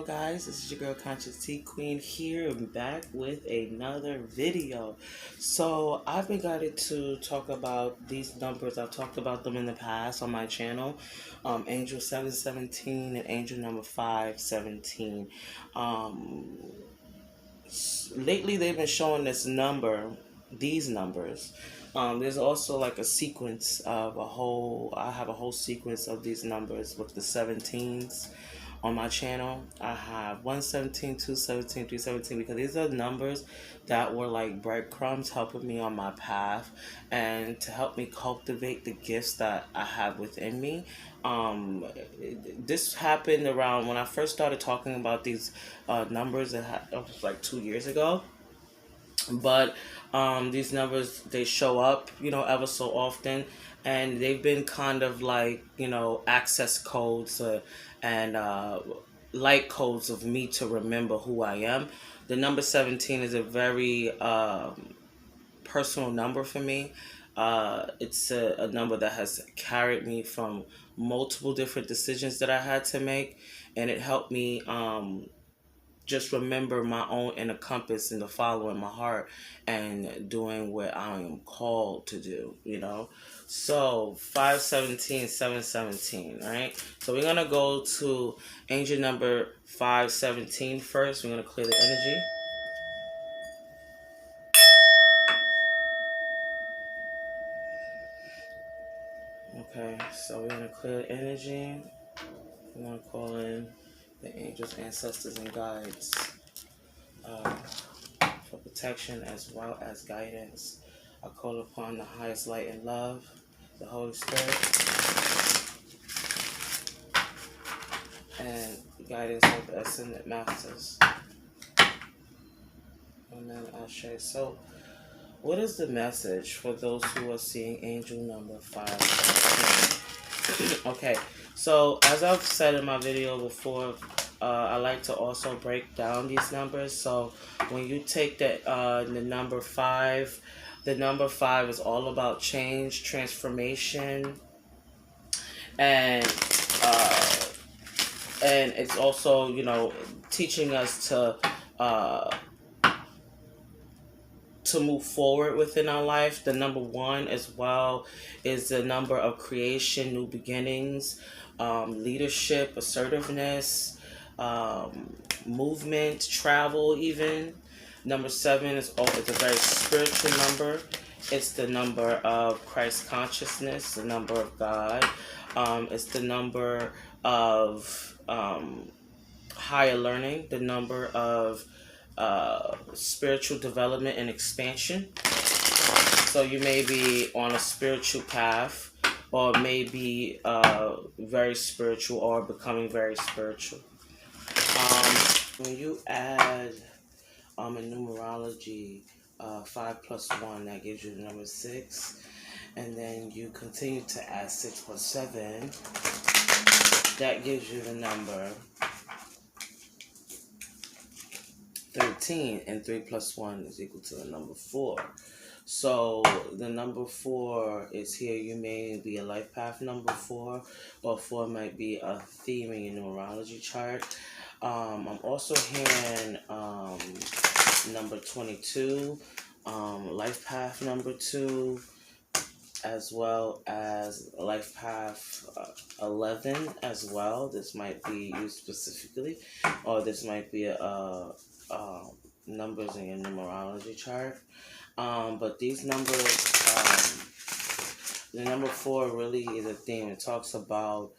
Hello guys, this is your girl Consciousteaqueen here and back with another video. So I've been guided to talk about these numbers. I've talked about them in the past on my channel. Angel 717 and angel number 517. Lately they've been showing these numbers. There's also like a sequence of I have a whole sequence of these numbers with the 17s on my channel. I have 117, 217, 317 because these are numbers that were like breadcrumbs helping me on my path and to help me cultivate the gifts that I have within me. This happened around when I first started talking about these numbers. It was like 2 years ago. But these numbers, they show up, ever so often, and they've been kind of like, access codes and light codes of me to remember who I am. The number 17 is a very personal number for me. It's a number that has carried me from multiple different decisions that I had to make, and it helped me just remember my own inner compass and the following my heart and doing what I am called to do, So 517, 717, right? So we're going to go to angel number 517 first. We're going to clear the energy. Okay, so we're going to clear the energy. We're going to call in the angels, ancestors, and guides for protection as well as guidance. I call upon the highest light and love, the Holy Spirit, and guidance of the Ascended Masters. Amen. Ashe. So, what is the message for those who are seeing angel number 517? Okay, so as I've said in my video before, I like to also break down these numbers. So when you take the number 5, the number 5 is all about change, transformation, and it's also, teaching us to move forward within our life. The number 1 as well is the number of creation, new beginnings, leadership, assertiveness, movement, travel even. Number 7 is a very spiritual number. It's the number of Christ consciousness, the number of God. It's the number of higher learning, the number of spiritual development and expansion. So you may be on a spiritual path, or maybe very spiritual, or becoming very spiritual. When you add in numerology 5 plus 1, that gives you the number 6, and then you continue to add 6 plus 7, that gives you the number 13, and 3 plus 1 is equal to the number 4. So the number 4 is here. You may be a life path number 4, or 4 might be a theme in your numerology chart. I'm also hearing number 22, life path number 2, as well as life path 11 as well. This might be you specifically, or this might be numbers in your numerology chart. But these numbers, the number 4 really is a theme. It talks about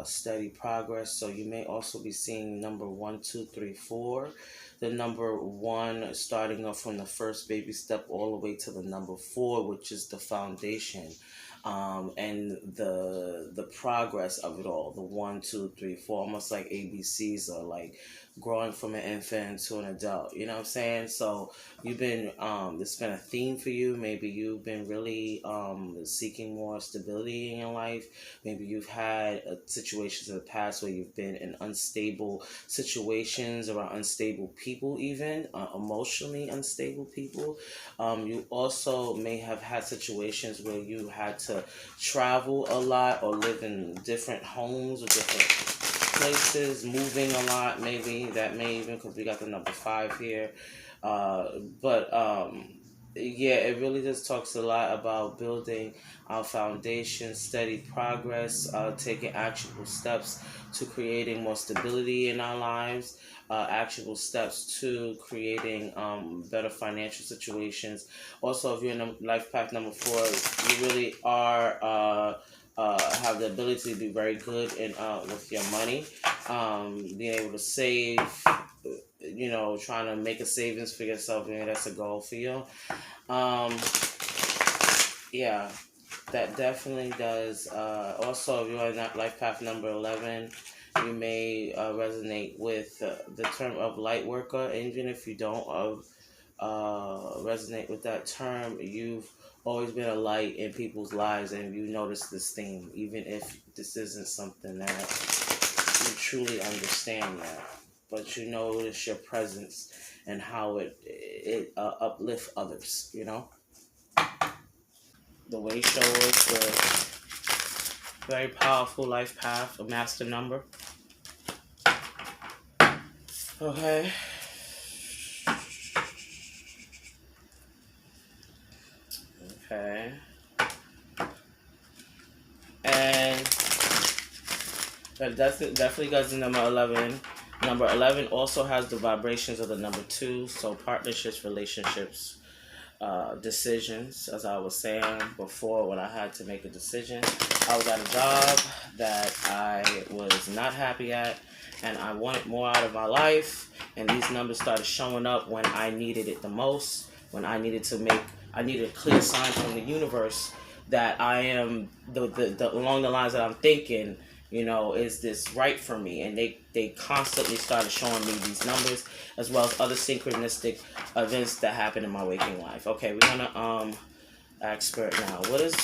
steady progress. So you may also be seeing number 1, 2, 3, 4. The number 1 starting off from the first baby step all the way to the number 4, which is the foundation, and the progress of it all. The 1, 2, 3, 4, almost like ABCs, or like growing from an infant to an adult. You know what I'm saying? So you've been it's been a theme for you. Maybe you've been really seeking more stability in your life. Maybe you've had situations in the past where you've been in unstable situations around unstable people, even emotionally unstable people. You also may have had situations where you had to travel a lot or live in different homes or different places, moving a lot, maybe. That may even, because we got the number 5 here. But yeah, it really just talks a lot about building our foundation, steady progress, taking actionable steps to creating more stability in our lives, actionable steps to creating better financial situations. Also, if you're in life path number 4, you really are have the ability to be very good in with your money, being able to save, trying to make a savings for yourself. That's a goal for you. Yeah, that definitely does. Also, if you're in that life path number 11, you may resonate with the term of light worker. And even if you don't resonate with that term, you've always been a light in people's lives, and you notice this theme, even if this isn't something that you truly understand that. But you notice your presence and how it uplifts others, The way shows the very powerful life path, a master number. Okay. Okay. And that definitely goes to number 11. Number 11 also has the vibrations of the number 2, so partnerships, relationships, decisions. As I was saying before, when I had to make a decision, I was at a job that I was not happy at, and I wanted more out of my life, and these numbers started showing up when I needed it the most, when I needed a clear sign from the universe that I am the along the lines that I'm thinking, is this right for me? And they constantly started showing me these numbers, as well as other synchronistic events that happen in my waking life. Okay, we're gonna ask Spirit now. What is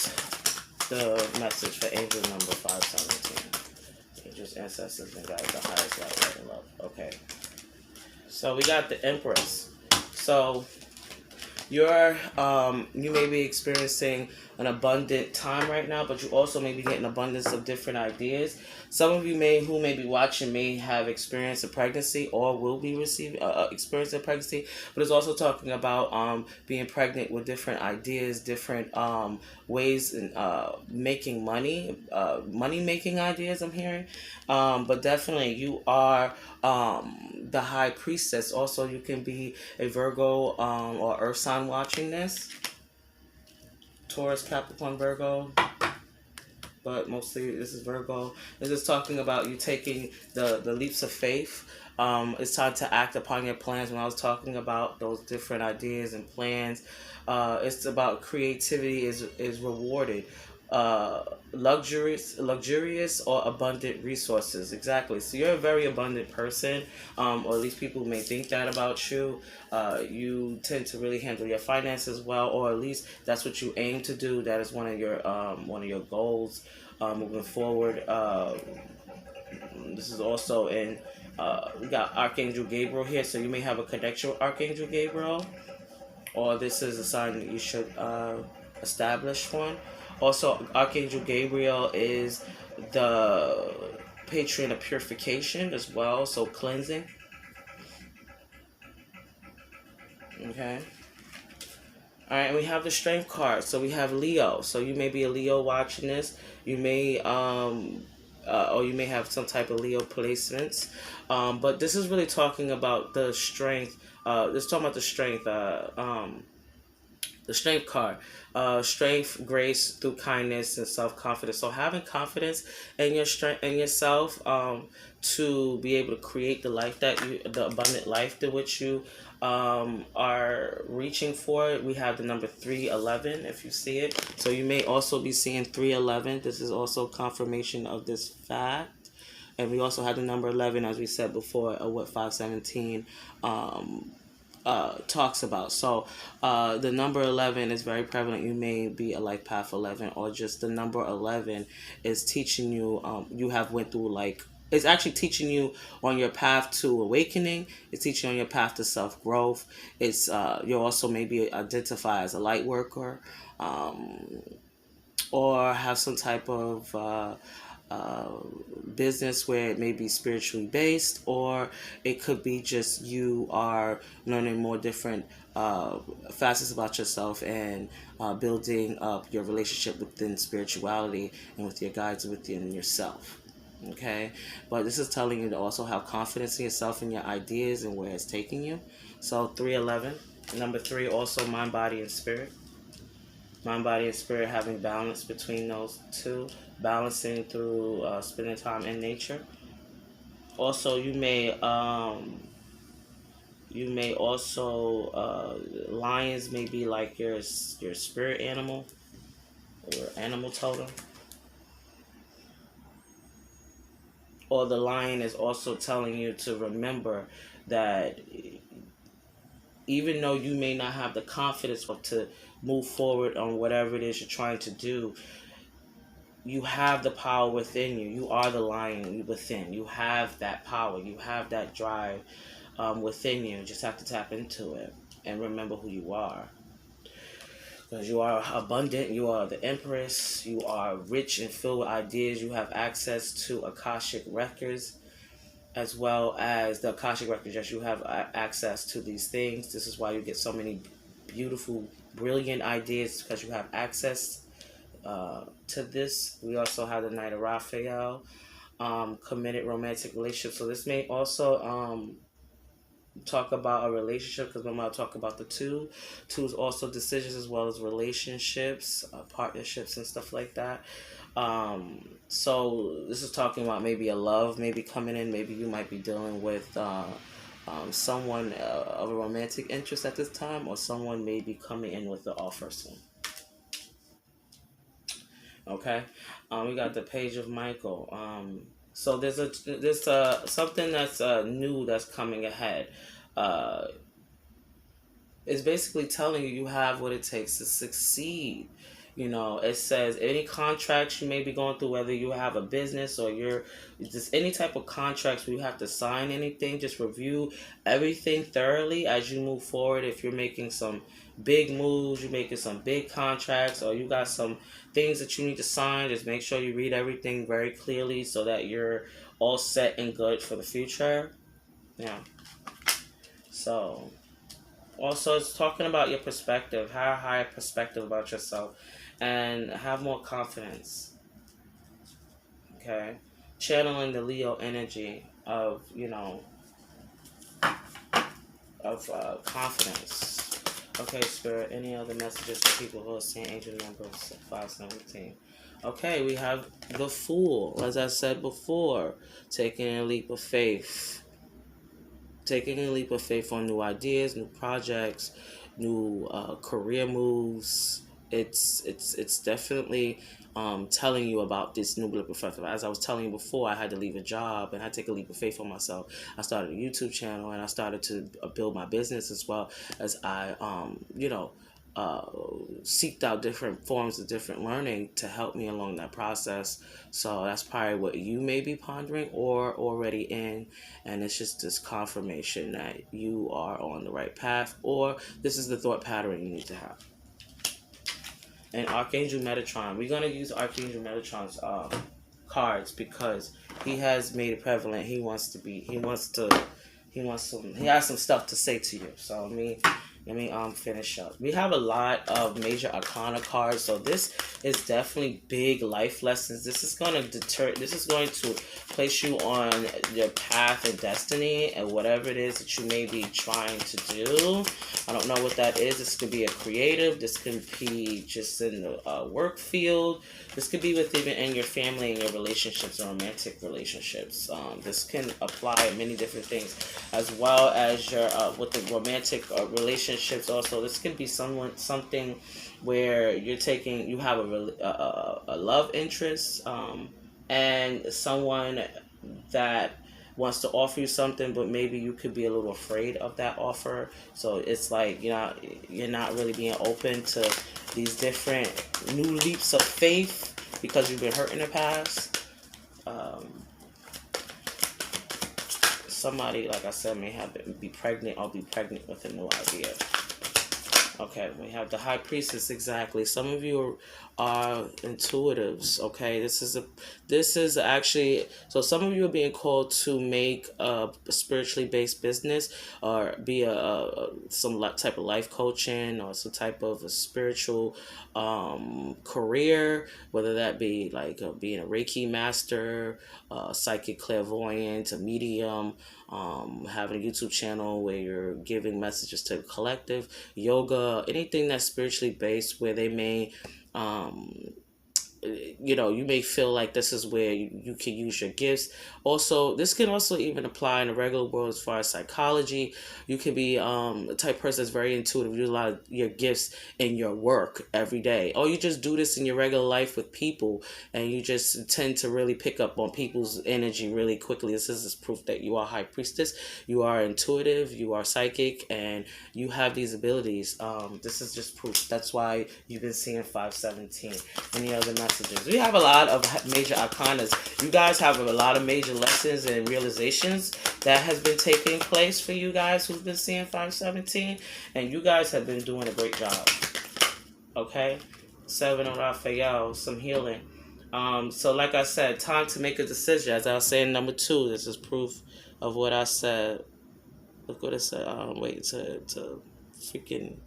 the message for angel number 517? Angels, ancestors, and guides, the highest light, light, and love. Okay. So we got the Empress. So you may be experiencing an abundant time right now, but you also may be getting abundance of different ideas. Some of you who may be watching may have experienced a pregnancy or will be experiencing a pregnancy, but it's also talking about being pregnant with different ideas, different ways in making money, money-making ideas I'm hearing. But definitely you are the High Priestess. Also, you can be a Virgo or Earth sign watching this. Taurus, Capricorn, Virgo, but mostly this is Virgo. This is talking about you taking the leaps of faith. It's time to act upon your plans. When I was talking about those different ideas and plans, it's about creativity is rewarded. Luxurious or abundant resources. Exactly. So you're a very abundant person, or at least people may think that about you. You tend to really handle your finances well, or at least that's what you aim to do. That is one of your goals moving forward. This is also in. We got Archangel Gabriel here, so you may have a connection with Archangel Gabriel, or this is a sign that you should establish one. Also, Archangel Gabriel is the patron of purification as well, so cleansing. Okay. All right, and we have the Strength card. So we have Leo. So you may be a Leo watching this. You may or you may have some type of Leo placements. But this is really talking about the strength. It's talking about the strength. The Strength card. Strength, grace through kindness and self-confidence. So having confidence in your strength in yourself, to be able to create the abundant life to which you are reaching for. We have the number 311 if you see it. So you may also be seeing 311. This is also confirmation of this fact. And we also have the number 11, as we said before, what 517 talks about. So the number 11 is very prevalent. You may be a life path 11, or just the number 11 is teaching you, you have went through it's actually teaching you on your path to awakening. It's teaching you on your path to self-growth. It's you also maybe identify as a light worker, or have some type of business where it may be spiritually based, or it could be just you are learning more different facets about yourself and building up your relationship within spirituality and with your guides within yourself. Okay, but this is telling you to also have confidence in yourself and your ideas and where it's taking you. So 311, number 3, also mind, body, and spirit. Mind, body, and spirit, having balance between those two, balancing through spending time in nature. Also, you may also lions may be like your spirit animal or animal totem. Or the lion is also telling you to remember that even though you may not have the confidence to move forward on whatever it is you're trying to do, you have the power within you. You are the lion within. You have that power. You have that drive within you. You just have to tap into it and remember who you are. Because you are abundant, you are the Empress, you are rich and filled with ideas, you have access to Akashic records, as well as the Akashic records. Yes, you have access to these things. This is why you get so many beautiful, brilliant ideas, because you have access to this. We also have the Knight of Raphael, committed romantic relationship. So this may also talk about a relationship, because when I talk about the two is also decisions as well as relationships, partnerships and stuff like that. So this is talking about maybe a love maybe coming in. Maybe you might be dealing with someone of a romantic interest at this time, or someone may be coming in with the offer soon. Okay, we got the Page of Michael. So there's something that's new that's coming ahead. It's basically telling you have what it takes to succeed. You know, it says any contracts you may be going through, whether you have a business or you're just any type of contracts where you have to sign anything, just review everything thoroughly as you move forward. If you're making some big moves, you're making some big contracts, or you got some things that you need to sign, just make sure you read everything very clearly so that you're all set and good for the future. Yeah. So also it's talking about your perspective, have a higher perspective about yourself and have more confidence. Okay, channeling the Leo energy of confidence. Okay, Spirit, any other messages for people who are seeing angel numbers 517? Okay, we have the Fool, as I said before, taking a leap of faith. Taking a leap of faith on new ideas, new projects, new career moves. It's definitely telling you about this new leap of faith. As I was telling you before, I had to leave a job and I take a leap of faith on myself. I started a YouTube channel and I started to build my business, as well as I seeked out different forms of different learning to help me along that process. So that's probably what you may be pondering or already in, and it's just this confirmation that you are on the right path, or this is the thought pattern you need to have. And Archangel Metatron, we're going to use Archangel Metatron's cards because he has made it prevalent. He has some stuff to say to you. So let me finish up. We have a lot of major arcana cards, so this is definitely big life lessons. This is going to place you on your path and destiny and whatever it is that you may be trying to do. I don't know what that is. This could be a creative. This could be just in the work field. This could be with even in your family and your relationships and romantic relationships. This can apply in many different things, as well as your with the romantic relationships. Also, this can be something where you have a love interest and someone that wants to offer you something, but maybe you could be a little afraid of that offer. So it's like you're not really being open to these different new leaps of faith because you've been hurt in the past. Somebody, like I said, may be pregnant or be pregnant with a new idea. Okay, we have the High Priestess, exactly. Some of you are intuitives, okay? This is actually, so some of you are being called to make a spiritually based business, or be some type of life coaching, or some type of a spiritual career, whether that be like being a Reiki master, psychic clairvoyant, a medium, having a YouTube channel where you're giving messages to the collective, yoga, anything that's spiritually based, where they may you may feel like this is where you can use your gifts. Also, this can also even apply in the regular world as far as psychology. You can be the type of person that's very intuitive. You use a lot of your gifts in your work every day, or you just do this in your regular life with people, and you just tend to really pick up on people's energy really quickly. This is proof that you are High Priestess. You are intuitive, you are psychic, and you have these abilities. This is just proof. That's why you've been seeing 517. Any other messages? We have a lot of major arcanas. You guys have a lot of major lessons and realizations that has been taking place for you guys who've been seeing 517, and you guys have been doing a great job. Okay, 7 of Raphael, some healing. So like I said, time to make a decision. As I was saying, number 2, this is proof of what I said. Look what it said. Wait to freaking,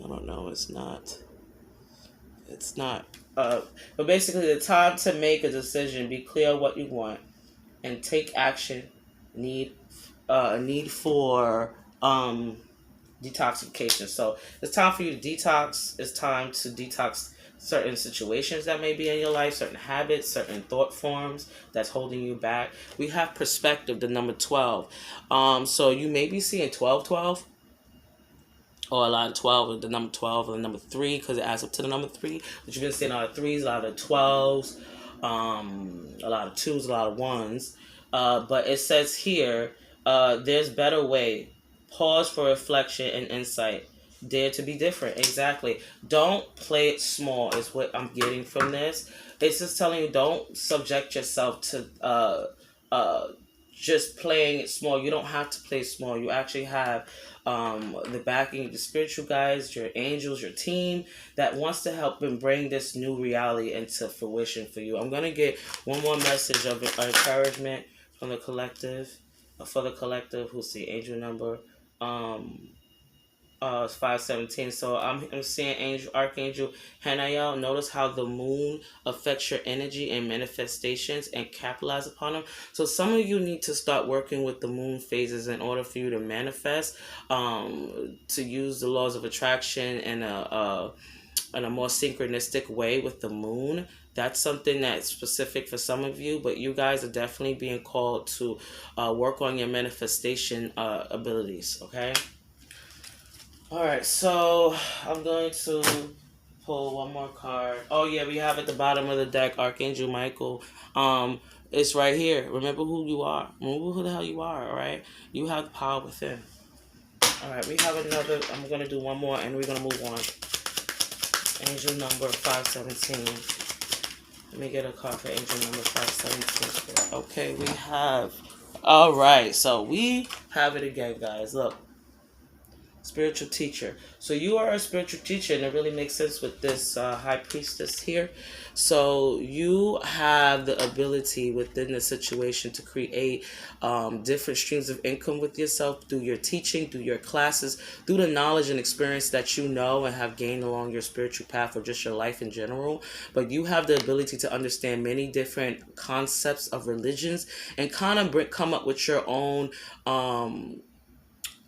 I don't know. It's not. But basically, the time to make a decision, be clear what you want, and take action. Need for detoxification. So it's time for you to detox. It's time to detox certain situations that may be in your life, certain habits, certain thought forms that's holding you back. We have perspective, the number 12. So you may be seeing 1212. Or a lot of 12, the number 12, or the number 3, because it adds up to the number 3. But you've been seeing a lot of 3s, a lot of 12s, a lot of 2s, a lot of 1s. But it says here, there's better way. Pause for reflection and insight. Dare to be different. Exactly. Don't play it small is what I'm getting from this. It's just telling you, don't subject yourself to just playing it small. You don't have to play small. You actually have the backing of the spiritual guides, your angels, your team that wants to help and bring this new reality into fruition for you. I'm going to get one more message of encouragement from the collective, for the collective who's the angel number 517. So I'm seeing Archangel Hanael. Notice how the moon affects your energy and manifestations, and capitalize upon them. So some of you need to start working with the moon phases in order for you to manifest, to use the laws of attraction in a more synchronistic way with the moon. That's something that's specific for some of you, but you guys are definitely being called to work on your manifestation abilities, okay? Alright, so I'm going to pull one more card. Oh yeah, we have at the bottom of the deck Archangel Michael. It's right here. Remember who you are. Remember who the hell you are, alright? You have the power within. Alright, we have another. I'm going to do one more and we're going to move on. Angel number 517. Let me get a card for angel number 517. Okay, we have. Alright, so we have it again, guys. Look. Spiritual teacher. So you are a spiritual teacher, and it really makes sense with this High Priestess here. So you have the ability within the situation to create different streams of income with yourself through your teaching, through your classes, through the knowledge and experience that you know and have gained along your spiritual path or just your life in general. But you have the ability to understand many different concepts of religions and kind of come up with your own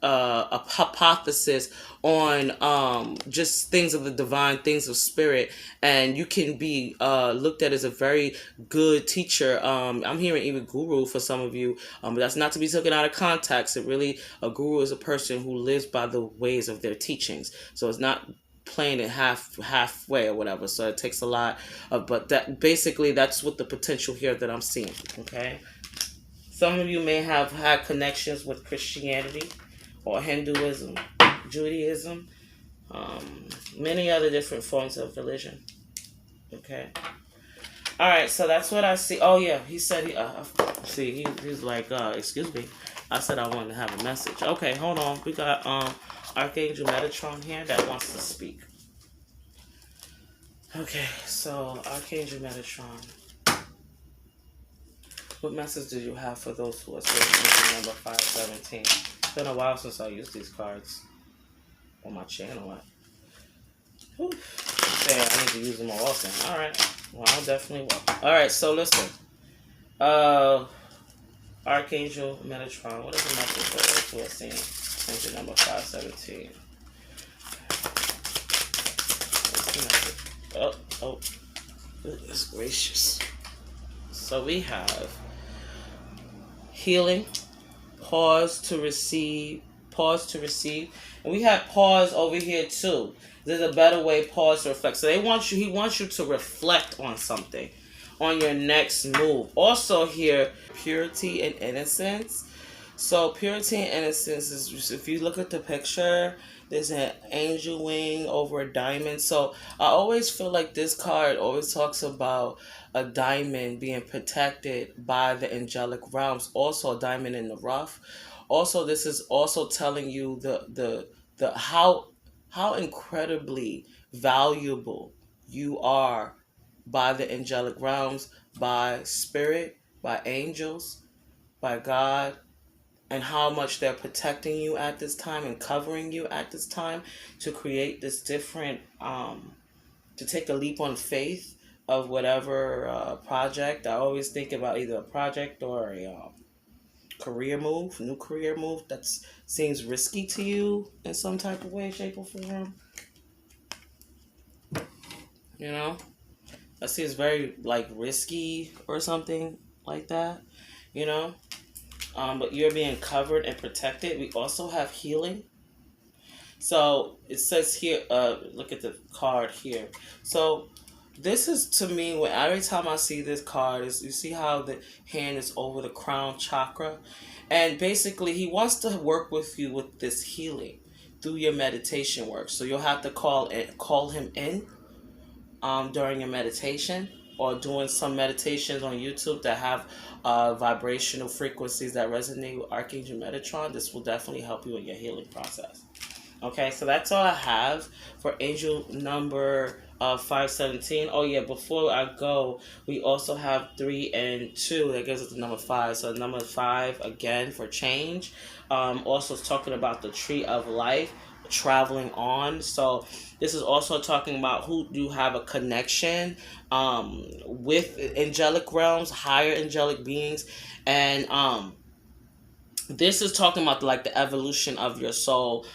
a hypothesis on just things of the divine, things of spirit, and you can be looked at as a very good teacher. I'm hearing even guru for some of you, but that's not to be taken out of context. It really, a guru is a person who lives by the ways of their teachings. So it's not playing it halfway or whatever. So it takes a lot of, but that basically that's what the potential here that I'm seeing. Okay, some of you may have had connections with Christianity or Hinduism, Judaism, many other different forms of religion. Okay. All right, so that's what I see. Oh yeah, he said he's like, excuse me. I said I wanted to have a message. Okay, hold on. We got Archangel Metatron here that wants to speak. Okay, so Archangel Metatron. What message do you have for those who are still number 517? It's been a while since I used these cards on my channel. Saying I need to use them more often. Alright. Well, I definitely will. Alright, so listen. Archangel Metatron. What is the message for those who are seeing angel number 517? What's the message? Oh. Goodness gracious. So we have healing, pause to receive, and we have pause over here too. There's a better way, pause to reflect. So he wants you to reflect on something, on your next move. Also here, purity and innocence. So purity and innocence is, if you look at the picture, there's an angel wing over a diamond. So I always feel like this card always talks about a diamond being protected by the angelic realms. Also a diamond in the rough. Also, this is also telling you the how incredibly valuable you are by the angelic realms, by spirit, by angels, by God, and how much they're protecting you at this time and covering you at this time to create this different, to take a leap on faith of whatever project. I always think about either a project or a new career move that seems risky to you in some type of way, shape, or form. You know? That seems very, like, risky or something like that. You know? But you're being covered and protected. We also have healing. So it says here, look at the card here. So this is, to me, when every time I see this card, is you see how the hand is over the crown chakra, and basically he wants to work with you with this healing through your meditation work. So you'll have to call him in during your meditation, or doing some meditations on YouTube that have vibrational frequencies that resonate with Archangel Metatron. This will definitely help you in your healing process. Okay, so that's all I have for angel number 517. Oh yeah, before I go, we also have 3 and 2. That gives us the number 5. So number 5 again for change. Also it's talking about the tree of life, traveling on. So this is also talking about who you have a connection with angelic realms, higher angelic beings, and this is talking about like the evolution of your soul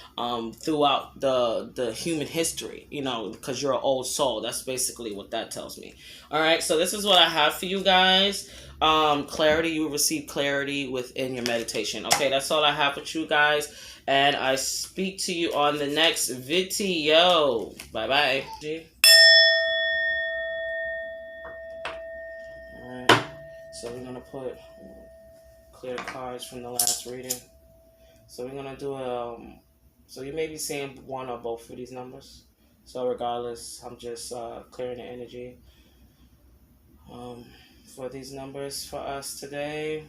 throughout the human history, you know, because you're an old soul. That's basically what that tells me. All right, so this is what I have for you guys. Clarity, you will receive clarity within your meditation. Okay, that's all I have with you guys, and I speak to you on the next video. Bye bye. All right, so we're gonna put clear cards from the last reading. So we're gonna do so you may be seeing one or both of these numbers. So regardless, I'm just clearing the energy for these numbers for us today.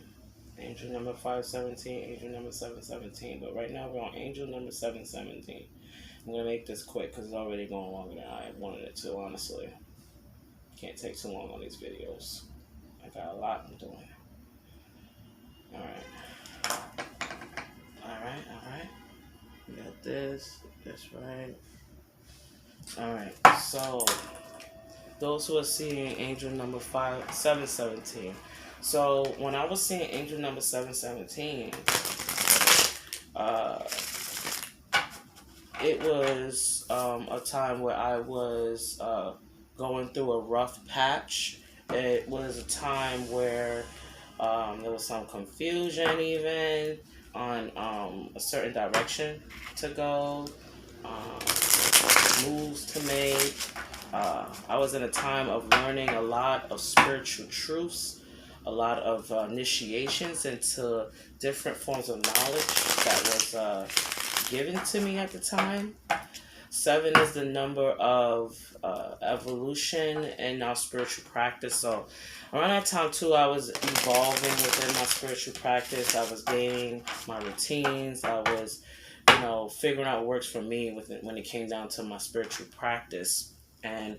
Angel number 517, angel number 717. But right now we're on angel number 717. I'm gonna make this quick because it's already going longer than I wanted it to, honestly. Can't take too long on these videos. I got a lot I'm doing. Alright. We got this. That's right. Alright, so those who are seeing angel number 717. So when I was seeing angel number 717, it was a time where I was going through a rough patch. It was a time where there was some confusion even on a certain direction to go, moves to make. I was in a time of learning a lot of spiritual truths, a lot of initiations into different forms of knowledge that was given to me at the time. 7 is the number of evolution and now spiritual practice. So around that time too, I was evolving within my spiritual practice. I was gaining my routines. I was figuring out what works for me when it came down to my spiritual practice. And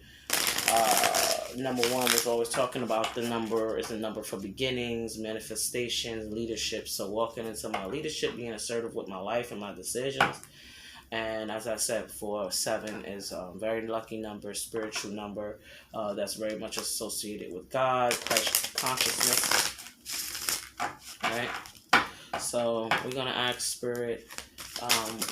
number one was always talking about the number is a number for beginnings, manifestations, leadership. So walking into my leadership, being assertive with my life and my decisions. And as I said before, 7 is a very lucky number, spiritual number, that's very much associated with God, Christ consciousness. Right? So we're going to ask Spirit,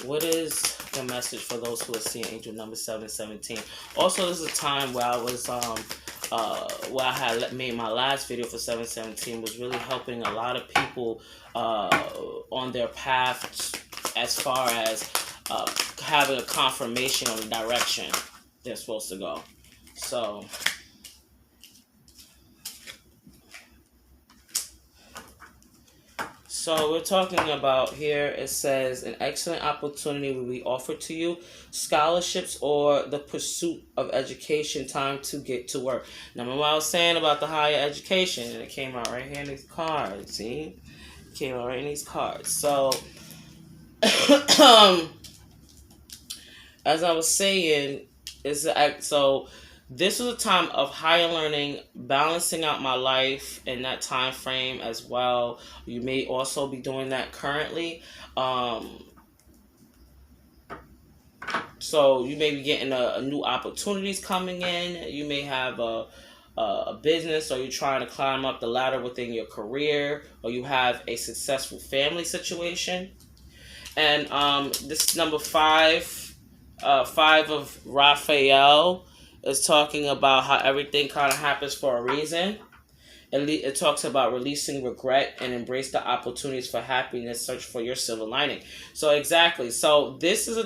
what is the message for those who are seeing angel number 717? Also, this is a time where I was, where I had made my last video for 717, was really helping a lot of people on their path as far as having a confirmation on the direction they're supposed to go. So we're talking about here, it says, an excellent opportunity will be offered to you, scholarships or the pursuit of education, time to get to work. Now, remember what I was saying about the higher education, and it came out right here in these cards, see? It came out right in these cards. So, as I was saying, this was a time of higher learning, balancing out my life in that time frame as well. You may also be doing that currently. So you may be getting new opportunities coming in. You may have a business, or you're trying to climb up the ladder within your career, or you have a successful family situation. And this number 5, 5 of Raphael, is talking about how everything kind of happens for a reason. It talks about releasing regret and embrace the opportunities for happiness. Search for your silver lining. So exactly. So this is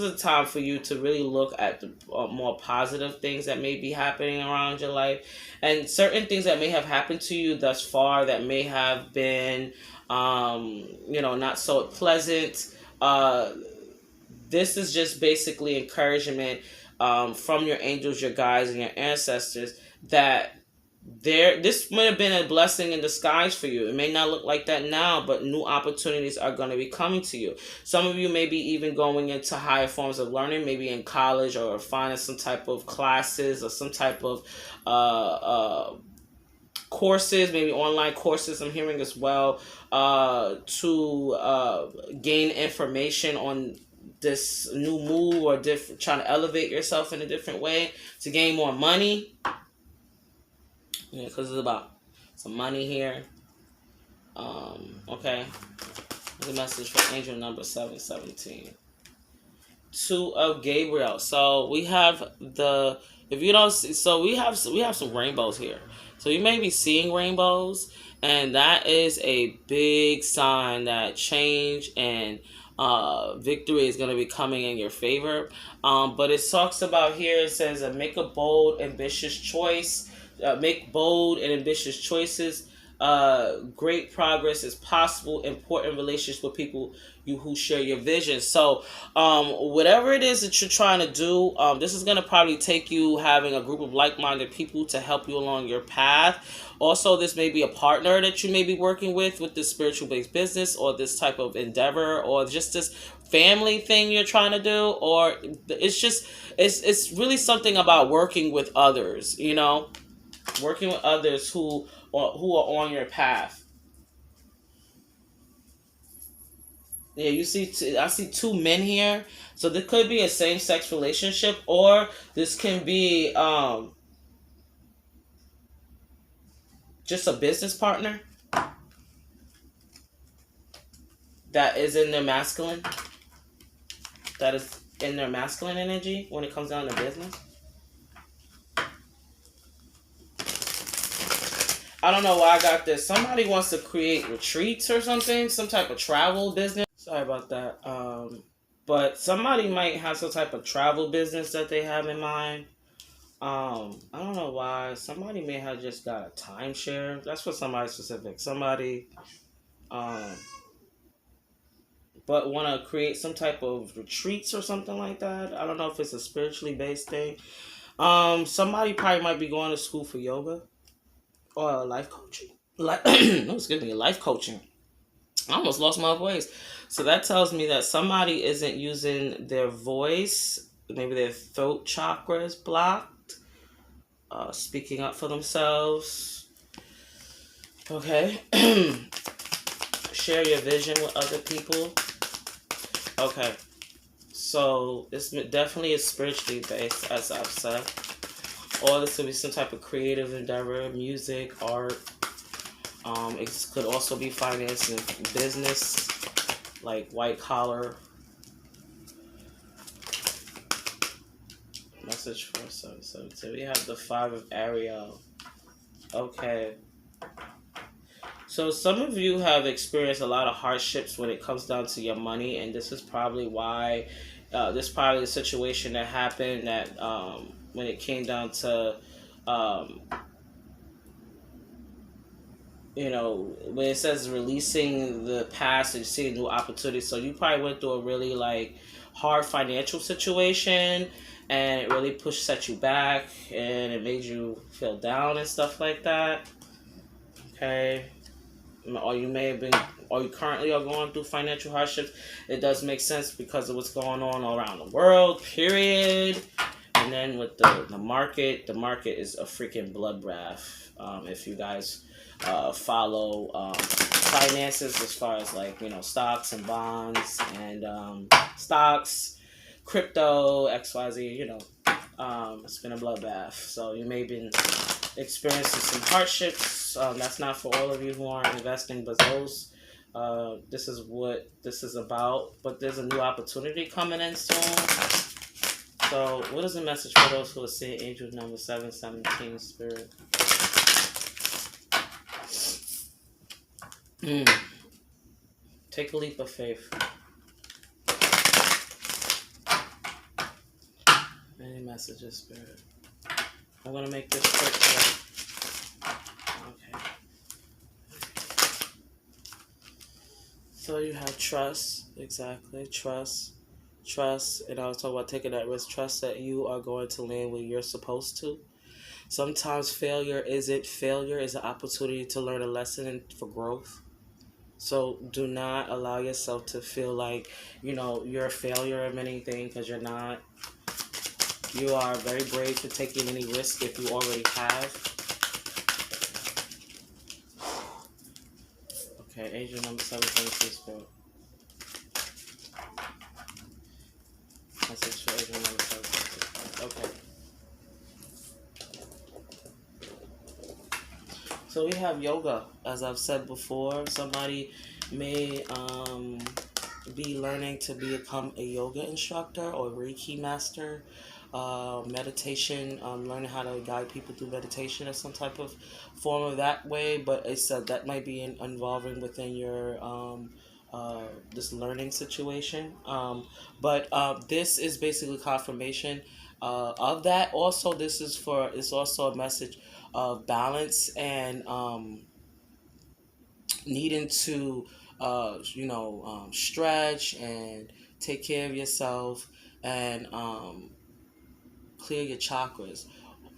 a time for you to really look at the more positive things that may be happening around your life, and certain things that may have happened to you thus far that may have been, not so pleasant. This is just basically encouragement from your angels, your guides, and your ancestors that this may have been a blessing in disguise for you. It may not look like that now, but new opportunities are going to be coming to you. Some of you may be even going into higher forms of learning, maybe in college, or finding some type of classes or some type of courses, maybe online courses I'm hearing as well, to gain information on this new move, or trying to elevate yourself in a different way to gain more money. Yeah, because it's about some money here. Okay. There's a message for angel number 717. 2 of Gabriel. So we have if you don't see, so we have some rainbows here. So you may be seeing rainbows, and that is a big sign that change and victory is going to be coming in your favor. But it talks about here, it says, make a bold, ambitious choice. Make bold and ambitious choices. Great progress is possible. Important relationships with people who share your vision. So whatever it is that you're trying to do, this is going to probably take you having a group of like-minded people to help you along your path. Also, this may be a partner that you may be working with this spiritual-based business, or this type of endeavor, or just this family thing you're trying to do, or it's really something about working with others, working with others who are on your path. Yeah, I see 2 men here. So this could be a same-sex relationship, or this can be just a business partner that is in their masculine. That is in their masculine energy when it comes down to business. I don't know why I got this. Somebody wants to create retreats or something, some type of travel business. Sorry about that. But somebody might have some type of travel business that they have in mind. I don't know why. Somebody may have just got a timeshare. That's for somebody specific. Somebody, but want to create some type of retreats or something like that. I don't know if it's a spiritually based thing. Somebody probably might be going to school for yoga or life coaching. Life coaching. I almost lost my voice. So that tells me that somebody isn't using their voice. Maybe their throat chakra is blocked. Speaking up for themselves. Okay. Share your vision with other people. Okay. So this definitely is spiritually based, as I've said. Or this could be some type of creative endeavor, music, art. It could also be finance and business, like white collar. Message for 772. We have the 5 of Ariel. Okay. So some of you have experienced a lot of hardships when it comes down to your money, and this is probably why. This is probably a situation that happened that when it came down to um, when it says releasing the past and seeing new opportunities. So you probably went through a really like hard financial situation, and it really set you back, and it made you feel down and stuff like that. Okay. Or you may have been, or you currently are going through financial hardships. It does make sense because of what's going on all around the world, period. And then with the market is a freaking bloodbath. If you guys follow finances as far as like, stocks and bonds and stocks, crypto, XYZ, it's been a bloodbath. So you may have been experiencing some hardships. That's not for all of you who aren't investing, but those, this is what this is about. But there's a new opportunity coming in soon. So what is the message for those who are seeing angel number 717 spirit? Take a leap of faith. Any messages, spirit? I'm going to make this quick. Okay. So you have trust. Exactly. Trust. And I was talking about taking that risk. Trust that you are going to land where you're supposed to. Sometimes failure isn't failure. It's an opportunity to learn a lesson and for growth. So do not allow yourself to feel like, you're a failure of anything, because you're not. You are very brave for taking any risk if you already have. Okay, angel number 722 spirit. Message for angel number 722. Okay. So we have yoga, as I've said before. Somebody may be learning to become a yoga instructor or Reiki master. Meditation, learning how to guide people through meditation or some type of form of that way. But it said that might be involving within your this learning situation. But this is basically confirmation of that. Also, it's also a message of balance and needing to stretch and take care of yourself and clear your chakras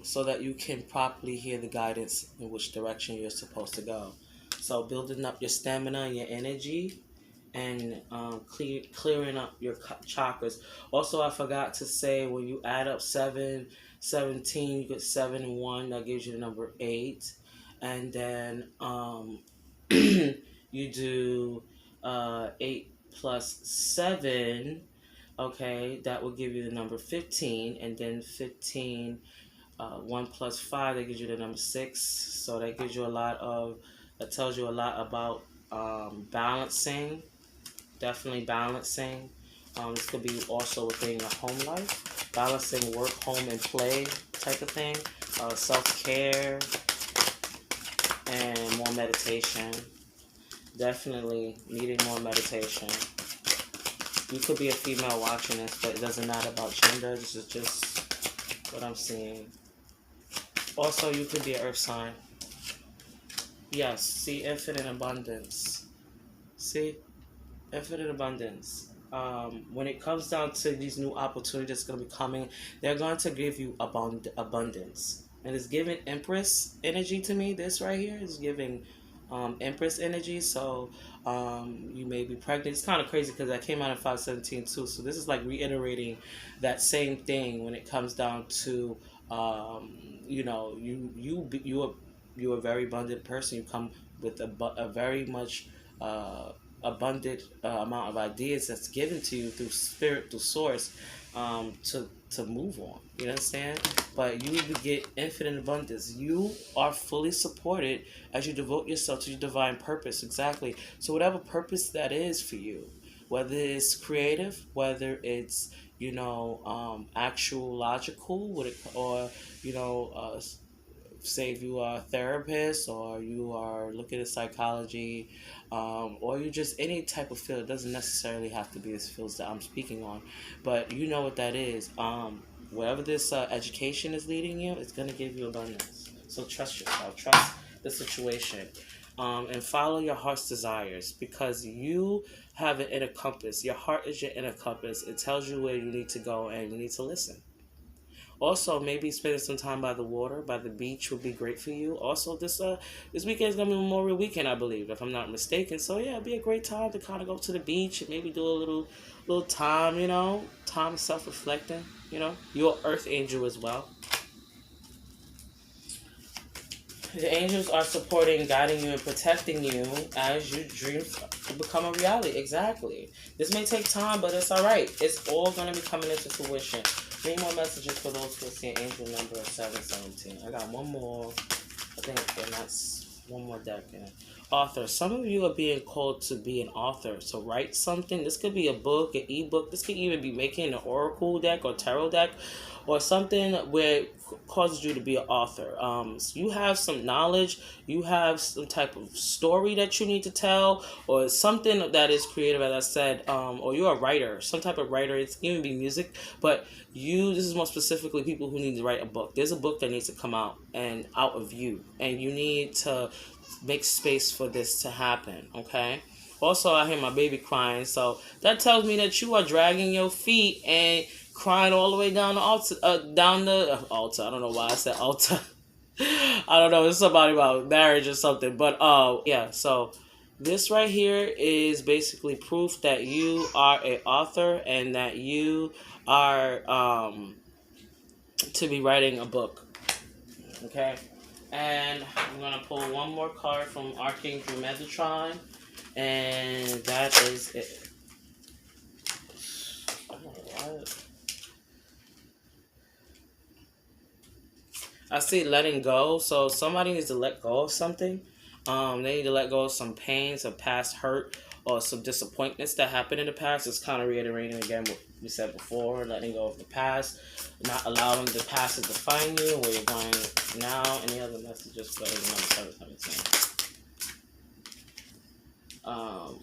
so that you can properly hear the guidance in which direction you're supposed to go. So building up your stamina and your energy and clearing up your chakras. Also, I forgot to say, when you add up 7, 17, you get 7 and 1. That gives you the number 8. And then you do 8 plus 7. Okay, that will give you the number 15. And then 15, 1 plus 5, that gives you the number 6. So that tells you a lot about balancing. Definitely balancing. This could be also within your home life. Balancing work, home, and play type of thing. Self-care and more meditation. Definitely needing more meditation. You could be a female watching this, but it doesn't matter about gender. This is just what I'm seeing. Also, you could be an earth sign. Yes, see infinite abundance. See? Infinite abundance. When it comes down to these new opportunities that's going to be coming, they're going to give you abundance. And it's giving Empress energy to me. This right here is giving Empress energy. So you may be pregnant. It's kind of crazy because I came out in 517 too. So this is like reiterating that same thing when it comes down to you know, you're a very abundant person. You come with a very much abundant amount of ideas that's given to you through spirit, through source, to move on. You understand? But you get infinite abundance. You are fully supported as you devote yourself to your divine purpose. Exactly. So whatever purpose that is for you, whether it's creative, whether it's, you know, actual logical, or you know, say if you are a therapist or you are looking at psychology, or you just any type of field. It doesn't necessarily have to be this fields that I'm speaking on, but you know what that is. Wherever this education is leading you, it's going to give you abundance. So trust yourself, trust the situation, and follow your heart's desires, because you have an inner compass. Your heart is your inner compass. It tells you where you need to go, and you need to listen. Also, maybe spending some time by the water, by the beach would be great for you. Also, this weekend is gonna be Memorial Weekend, I believe, if I'm not mistaken. So yeah, it'd be a great time to kind of go to the beach and maybe do a little time, you know, time self reflecting. You know, you're Earth Angel as well. The angels are supporting, guiding you, and protecting you as your dreams become a reality. Exactly. This may take time, but it's all right. It's all going to be coming into fruition. Three more messages for those who are seeing angel number 717. I got one more. I think, and that's one more deck. And author. Some of you are being called to be an author. So write something. This could be a book, an ebook. This could even be making an oracle deck or tarot deck, or something where it causes you to be an author. So you have some knowledge, you have some type of story that you need to tell, or something that is creative, as I said, or you're a writer, some type of writer. It's even be music, but this is more specifically people who need to write a book. There's a book that needs to come out of you, and you need to make space for this to happen, okay? Also, I hear my baby crying, so that tells me that you are dragging your feet and crying all the way down the altar, altar. I don't know why I said altar. I don't know. It's somebody about marriage or something. But yeah. So this right here is basically proof that you are an author and that you are to be writing a book. Okay. And I'm gonna pull one more card from Archangel Metatron, and that is it. I don't know why. I see letting go. So somebody needs to let go of something. They need to let go of some pain, some past hurt, or some disappointments that happened in the past. It's kind of reiterating again what we said before, letting go of the past, not allowing the past to define you, where you're going now. Any other messages for number 717?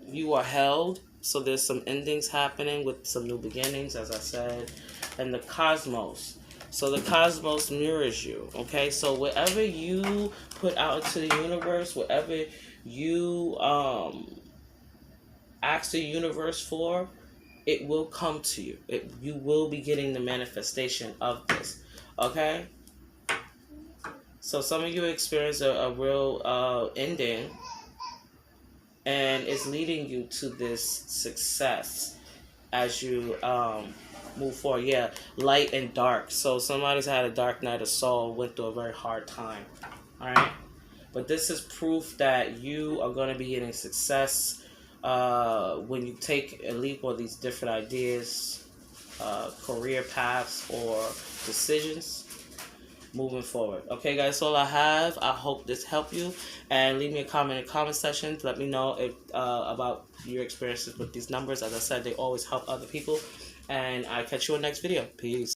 You are held. So there's some endings happening with some new beginnings, as I said. And the cosmos. So the cosmos mirrors you, okay? So whatever you put out into the universe, whatever you ask the universe for, it will come to you. You will be getting the manifestation of this, okay? So some of you experience a real ending, and it's leading you to this success as you move forward. Yeah, light and dark. So somebody's had a dark night of soul, went through a very hard time. All right, but this is proof that you are going to be getting success when you take a leap on these different ideas, career paths, or decisions moving forward. Okay, guys, that's all I have. I hope this helped you, and leave me a comment in the comment section to let me know if about your experiences with these numbers. As I said, they always help other people, and I'll catch you in the next video. Peace.